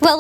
Well!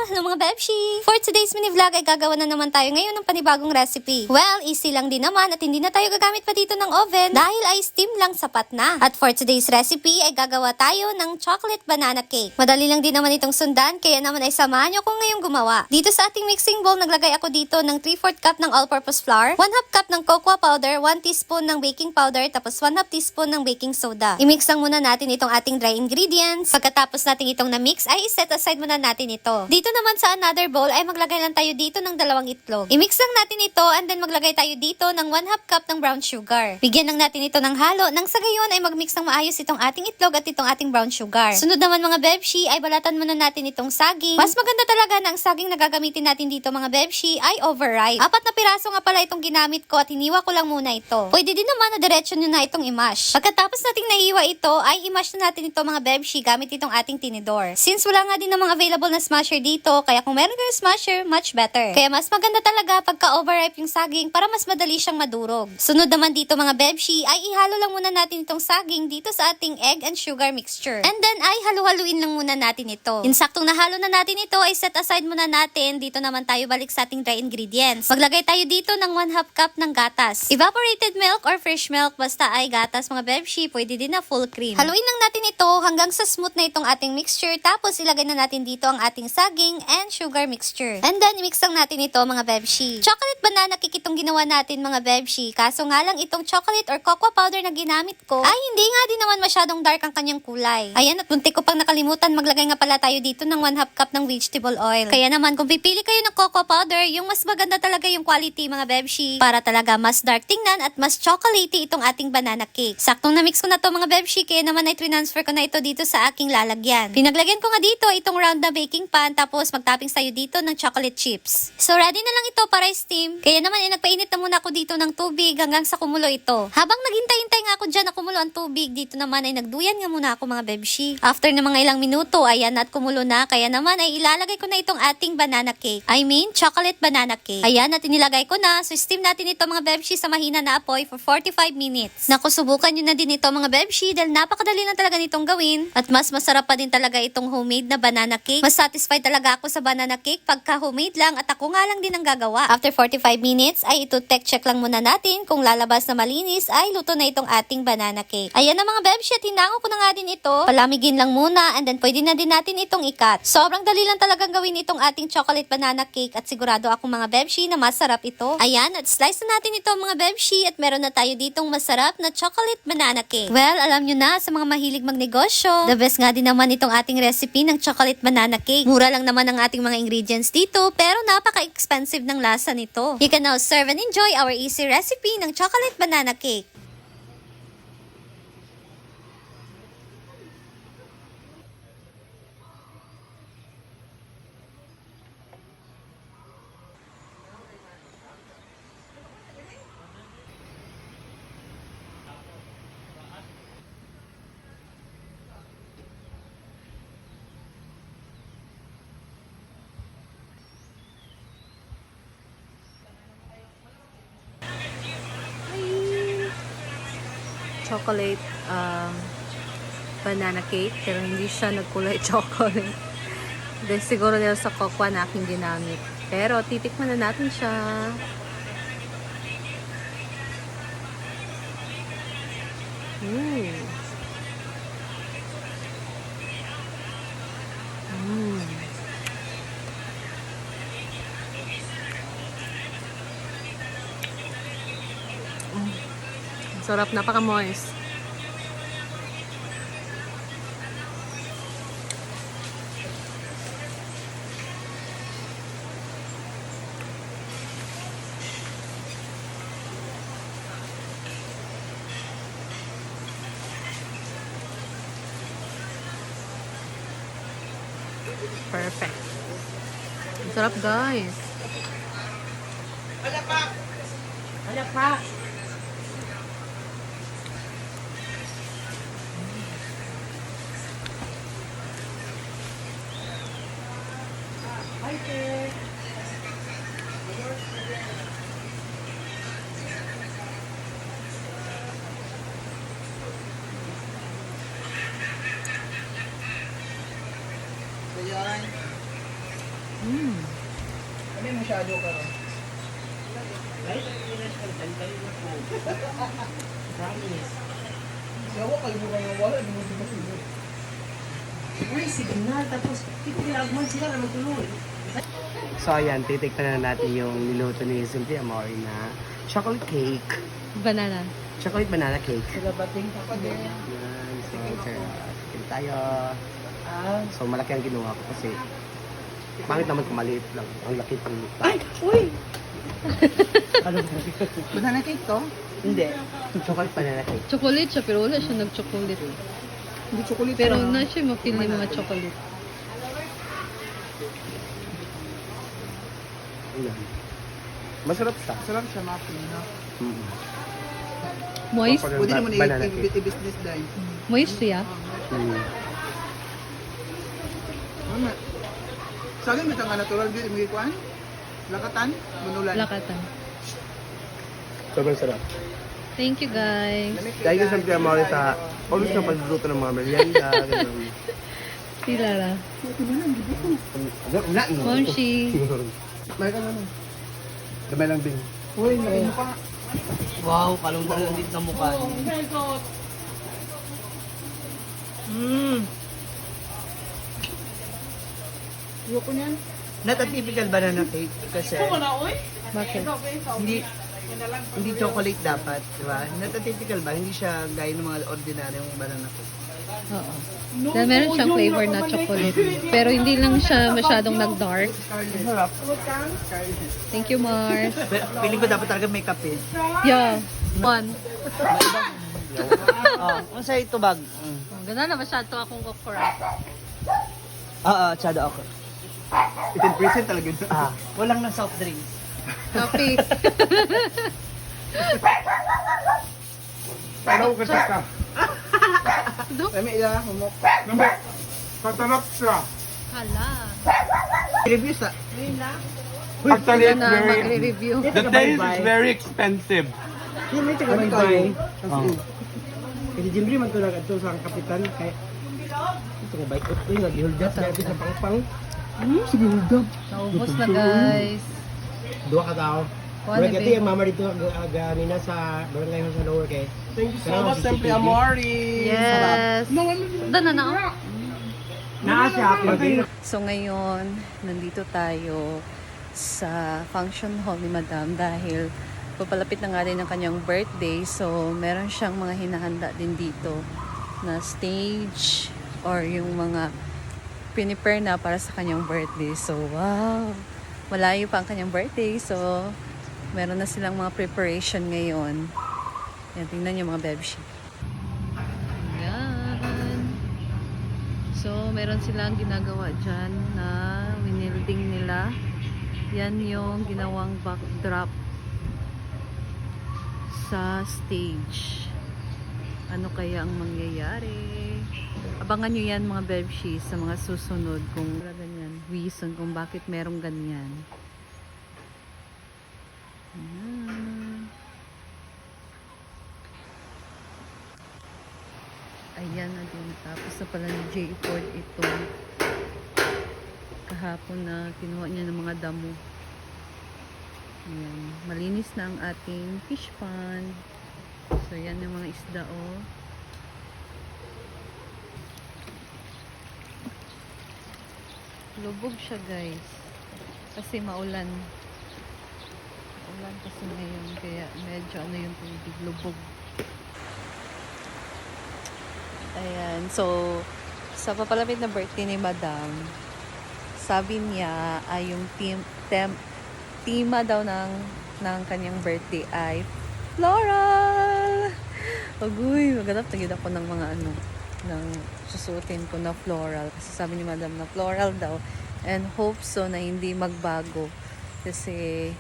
Hello mga Bebshi! For today's mini vlog ay gagawa na naman tayo ngayon ng panibagong recipe. Well, easy lang din naman at hindi na tayo gagamit pa dito ng oven dahil ay steam lang sapat na. At for today's recipe ay gagawa tayo ng chocolate banana cake. Madali lang din naman itong sundan kaya naman ay samahan nyo kung ngayong gumawa. Dito sa ating mixing bowl naglagay ako dito ng 3/4 cup ng all-purpose flour, 1/2 cup ng cocoa powder, 1 teaspoon ng baking powder, tapos 1/2 teaspoon ng baking soda. I-mix lang muna natin itong ating dry ingredients. Pagkatapos natin itong na-mix ay set aside muna natin ito. Dito naman sa another bowl ay maglagay lang tayo dito ng 2 itlog. I-mix lang natin ito and then maglagay tayo dito ng 1/2 cup ng brown sugar. Bigyan lang natin ito ng halo nang sa gayon ay mag-mix ng maayos itong ating itlog at itong ating brown sugar. Sunod naman mga Bebshi ay balatan muna natin itong saging. Mas maganda talaga na ang saging na gagamitin natin dito mga Bebshi ay overripe. 4 na piraso nga pala itong ginamit ko at hiniwa ko lang muna ito. Pwede din naman na diretso nyo na itong i-mash. Pagkatapos nating naiiwa ito ay i-mash na natin ito mga Bebshi gamit itong ating tinidor. Since wala nga din namang available na smasher dito, kaya kung meron kayong smasher, much better. Kaya mas maganda talaga pagka overripe yung saging para mas madali siyang madurog. Sunod naman dito mga Bebshi ay ihalo lang muna natin itong saging dito sa ating egg and sugar mixture. And then ay halu-haluin lang muna natin ito. Insaktong nahalo na natin ito ay set aside muna natin. Dito naman tayo balik sa ating dry ingredients. Maglagay tayo dito ng 1/2 cup ng gatas. Evaporated milk or fresh milk, basta ay gatas mga Bebshi, pwede din na full cream. Haluin lang natin ito hanggang sa smooth na itong ating mixture, tapos ilagay na natin dito ang ating saging and sugar mixture. And then i-mix lang natin ito mga Bebshi. Chocolate banana cake itong ginawa natin mga Bebshi, kaso nga lang itong chocolate or cocoa powder na ginamit ko ay hindi nga din naman masyadong dark ang kanyang kulay. Ayan, at buntik ko pang nakalimutan, maglagay nga pala tayo dito ng 1/2 cup ng vegetable oil. Kaya naman kung pipili kayo ng cocoa powder, yung mas maganda talaga yung quality mga Bebshi, para talaga mas dark tingnan at mas chocolatey itong ating banana cake. Saktong na-mix ko na to mga Bebshi, kaya naman ay transfer ko na ito dito sa aking lalagyan. Pinaglagyan ko nga dito itong round na baking pan, tapos magtoppings tayo dito ng chocolate chips. So ready na lang ito para steam. Kaya naman ay nagpainit na muna ako dito ng tubig hanggang sa kumulo ito. Habang naghintay-hintay nga ako dyan na kumulo ang tubig, dito naman ay nagduyan nga muna ako mga Bebshi. After ng mga ilang minuto, ayan at kumulo na. Kaya naman ay ilalagay ko na itong ating banana cake. I mean, chocolate banana cake. Ayan at inilagay ko na. So steam natin ito mga Bebshi sa mahina na apoy for 45 minutes. Naku, subukan nyo na din ito mga Bebshi dahil napakadali na talaga nitong gawin. At mas masarap pa din talaga itong homemade na banana cake. Mas satisfied talaga ako sa banana cake pagka homemade lang at ako nga lang din ang gagawa. After 45 minutes ay ito check lang muna natin kung lalabas na malinis ay luto na itong ating banana cake. Ayan na mga Bebshi at hinango ko na nga din ito. Palamigin lang muna and then pwede na din natin itong ikat. Sobrang dali lang talagang gawin itong ating chocolate banana cake at sigurado ako mga Bebshi na masarap ito. Ayan, at slice na natin ito mga Bebshi at meron na tayo ditong masarap na chocolate banana cake. Well, alam nyo na sa mga mahilig magnegosyo, the best nga din naman itong ating recipe ng chocolate banana cake. Mura lang naman ang ating mga ingredients dito pero napaka-expensive ng lasa nito. You can now serve and enjoy our easy recipe ng chocolate banana cake. Chocolate banana cake, pero hindi siya nagkulay chocolate. Dahil siguro dahil sa cocoa na aking ginamit. Pero titikman na natin siya. Sarap, napaka-moist. Perfect. Ang sarap, guys. Wala pa! Wala pa! Hi, sir! Ayan. Ano yung masyado ka ron? Promise. Sawa kayo mo kayo wala, di mo di ba sila? Uy, signal. Tapos, itinagman sila na magtuloy. So ayan, titikman na natin yung niluto ni Cynthia Amore na chocolate cake. Banana. Chocolate banana cake. Sila bating kapatid. Yan, so chicken tayo. Ah. So malaki ang ginawa ko kasi pangit naman kung maliit lang. Ang laki pang Ay! Uy! Ano ba? Banana cake to? Hindi. Chocolate banana cake. Chocolate siya, pero wala siya nag-chocolate. Hindi chocolate Pero na. na siya mapil ng mga chocolate. Ayan. Masarap siya. Sarap siya, muffin, no? Mm. Moist. Pwede naman Banana cake. i-business dahil. Moist siya. Mm. Mama. Sa akin, may tanga natural din. May kuhan? Lakatan? Manulan? Lakatan. Sobrang sarap. Thank you guys. Thank you Cynthia Amore sa always na pagluluto ng mga merienda. Ganun. Sila la. Wala no? Monshi. May ka naman. Damay lang din. Uy, nakin mo pa. Wow, kalong-kalong lang dito ng mukha. Ayoko niyan. Not a typical banana cake kasi Bakit? hindi chocolate dapat, di ba? Not a typical ba? Hindi siya gaya ng mga ordinaryong banana cake. Oo. Dahil meron siyang flavor na chocolate. Pero hindi lang siya masyadong nag-dark. Sarap. Thank you, Mars. Feeling ko dapat talaga may kape. Yeah. One. Oh, kung sa ito bag. Ganda na masyado akong okra. Oo, tsada ako. 18% talaga yun. Walang ng soft drinks. Coffee. Talaw ka ka. Kami ila, humok. Nambe, katarap siya. Hala. Review sa... Actually, it's Na very, magre-review. the taste is very expensive. Yan, may taga tayo. Kasi Jimri man tulad ito sa kapitan kay ito nga bike ito yung nag-hold up sa pangpang. Sige hold up. Naubos na guys. Dua ka tao. One Wala a kasi bit. yung mama dito ganina sa barangay sa lower kay. Thank you so much, Simply Amore. Yes. Dana na ako. Naa siya ako. So ngayon, nandito tayo sa function hall ni Madam dahil papalapit na nga rin ang kanyang birthday. So meron siyang mga hinahanda din dito na stage or yung mga prepare na para sa kanyang birthday. So wow! Malayo pa ang kanyang birthday. So meron na silang mga preparation ngayon. Yan, tingnan niyo mga bebshi. Yan. So, meron silang ginagawa dyan na winilding nila. Yan yung ginawang backdrop sa stage. Ano kaya ang mangyayari? Abangan nyo yan mga bebshi sa mga susunod kung ganyan, reason kung bakit merong ganyan. Ayan. Ayan na din. Tapos na pala ni J. Ford ito. Kahapon na kinuha niya ng mga damo. Ayan. Malinis na ang ating fish pond. So, yan yung mga isda, oh. Lubog siya, guys. Kasi maulan. Maulan kasi ngayon. Kaya medyo ano yung tubig. Lubog. Ayan. So, sa papalapit na birthday ni Madam, sabi niya ay yung tema daw ng kanyang birthday ay floral! Agoy, maghanap na gid ako ng mga ng susuotin ko na floral. Kasi sabi ni Madam na floral daw. And hope so na hindi magbago. Kasi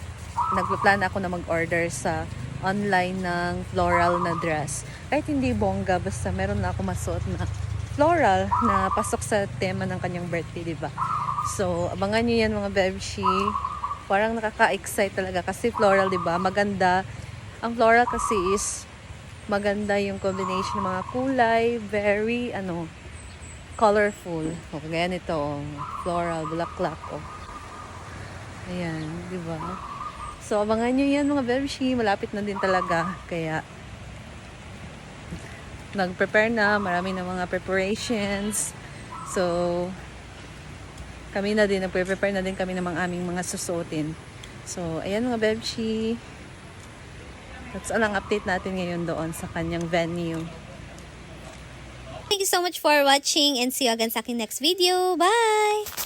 nagplan ako na mag-order sa online ng floral na dress. Kahit hindi bongga, basta meron na ako masuot na floral na pasok sa tema ng kanyang birthday, diba? So, abangan nyo yan mga bebshi. Parang nakaka-excite talaga kasi floral, diba? Maganda. Ang floral kasi is maganda yung combination ng mga kulay. Very, colorful. O, ganyan ito. Floral, bulaklak. O. Ayan, di ba? So, abangan nyo yan mga Bebshi. Malapit na din talaga. Kaya, nag-prepare na. Marami na mga preparations. So, kami na din, nag-prepare na din kami ng aming mga susuotin. So, ayan mga Bebshi. That's all ang update natin ngayon doon sa kanyang venue. Thank you so much for watching and see you again sa aking next video. Bye!